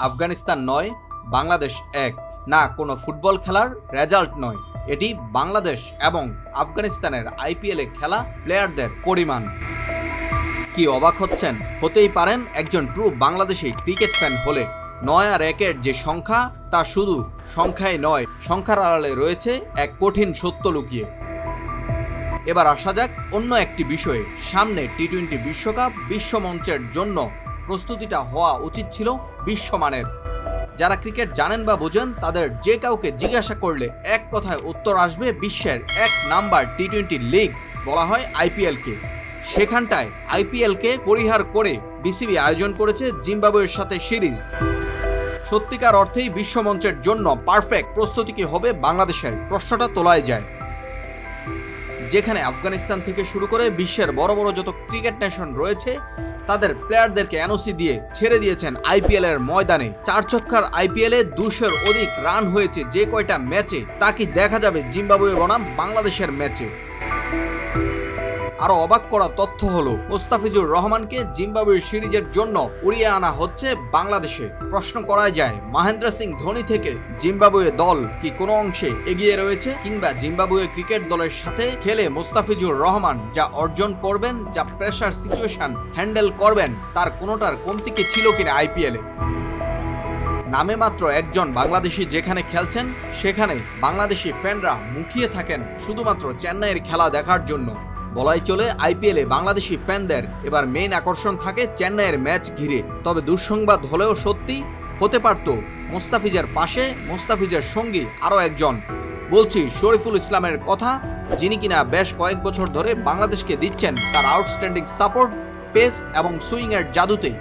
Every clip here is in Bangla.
আফগানিস্তান ৯, বাংলাদেশ ১। না কোনো ফুটবল খেলার রেজাল্ট নয়, এটি বাংলাদেশ এবং আফগানিস্তানের আইপিএলে খেলা প্লেয়ারদের পরিমাণ। কি অবাক হচ্ছেন? হতেই পারেন একজন ট্রু বাংলাদেশি ক্রিকেট ফ্যান হলে। ৯ আর ১-এর যে সংখ্যা, তা শুধু সংখ্যাই নয়, সংখ্যার আড়ালে রয়েছে এক কঠিন সত্য লুকিয়ে। এবার আসা যাক অন্য একটি বিষয়ে। সামনে টি-20 বিশ্বকাপ, বিশ্বমঞ্চের জন্য প্রস্তুতিটা হওয়া উচিত ছিল বিশ্বমানের। যারা ক্রিকেট জানেন বা বোঝেন তাদের যে কাউকে জিজ্ঞাসা করলে এক কথায় উত্তর আসবে, বিশ্বের ১ নাম্বার টি-20 লিগ বলা হয় আইপিএলকে। সেখানটায় আইপিএলকে পরিহার করে বিসিবি আয়োজন করেছে জিম্বাবুয়ের সাথে সিরিজ। সত্যিকার অর্থেই বিশ্বমঞ্চের জন্য পারফেক্ট প্রস্তুতি কি হবে বাংলাদেশের? প্রশ্নটা তোলাই যায়। যেখানে আফগানিস্তান থেকে শুরু করে বিশ্বের বড় বড় যত ক্রিকেট নেশন রয়েছে তাদের প্লেয়ারদেরকে এনওসি দিয়ে ছেড়ে দিয়েছেন আইপিএল এর ময়দানে। ৪ ছক্কার আইপিএলে ২০০-এর অধিক রান হয়েছে যে কয়টা ম্যাচে, তা কি দেখা যাবে জিম্বাবুয়ে বনাম বাংলাদেশের ম্যাচে? আরো অবাক করা তথ্য হলো মুস্তাফিজুর রহমানকে জিম্বাবুয়ে সিরিজের জন্য উড়িয়ে আনা হচ্ছে বাংলাদেশে। প্রশ্ন করা যায়, মহেন্দ্র সিং ধোনি থেকে জিম্বাবুয়ে দল কি কোনো অংশে এগিয়ে রয়েছে, কিংবা জিম্বাবুয়ে ক্রিকেট দলের সাথে খেলে মুস্তাফিজুর রহমান যা অর্জন করবেন, যা প্রেসার সিচুয়েশন হ্যান্ডেল করবেন, তার কোনোটার কমতি কি ছিল কিনা আইপিএলে? নামে মাত্র একজন বাংলাদেশি যেখানে খেলছেন, সেখানে বাংলাদেশি ফ্যানরা মুখিয়ে থাকেন শুধুমাত্র চেন্নাইয়ের খেলা দেখার জন্য। বলাই চলে আইপিএলে বাংলাদেশি ফ্যানদের এবার মেইন আকর্ষণ থাকে চেন্নাইয়ের ম্যাচ ঘিরে। তবে দুঃসংবাদ হলেও সত্যি, হতে পারত মুস্তাফিজের পাশে মুস্তাফিজের সঙ্গী আরও একজন। বলছি শরীফুল ইসলামের কথা, যিনি কিনা বেশ কয়েক বছর ধরে বাংলাদেশকে দিচ্ছেন তার আউটস্ট্যান্ডিং সাপোর্ট, পেস এবং সুইংয়ের জাদুতেই।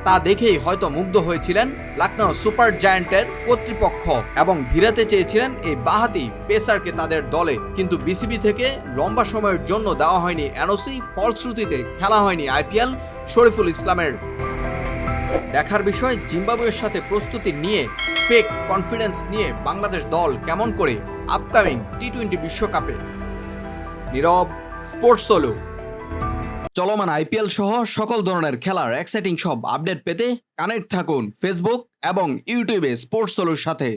তা দেখেই হয়তো মুগ্ধ হয়েছিলেন লখনৌ সুপার জায়ান্টের কর্তৃপক্ষ এবং ভিড়াতে চেয়েছিলেন এই বাহাতি পেসারকে তাদের দলে। কিন্তু বিসিবি থেকে লম্বা সময়ের জন্য দেওয়া হয়নি এনওসি, ফলশ্রুতিতে খেলা হয়নি আইপিএল শরীফুল ইসলামের। দেখার বিষয় জিম্বাবুয়ের সাথে প্রস্তুতি নিয়ে, ফেক কনফিডেন্স নিয়ে বাংলাদেশ দল কেমন করে আপকামিং টি-20 বিশ্বকাপে। নীরব, স্পোর্টস সোলো। চলমান আইপিএল সহ সকল ধরনের খেলার এক্সাইটিং সব আপডেট পেতে কানেক্ট থাকুন ফেসবুক এবং ইউটিউবে স্পোর্টস সোলোর সাথে।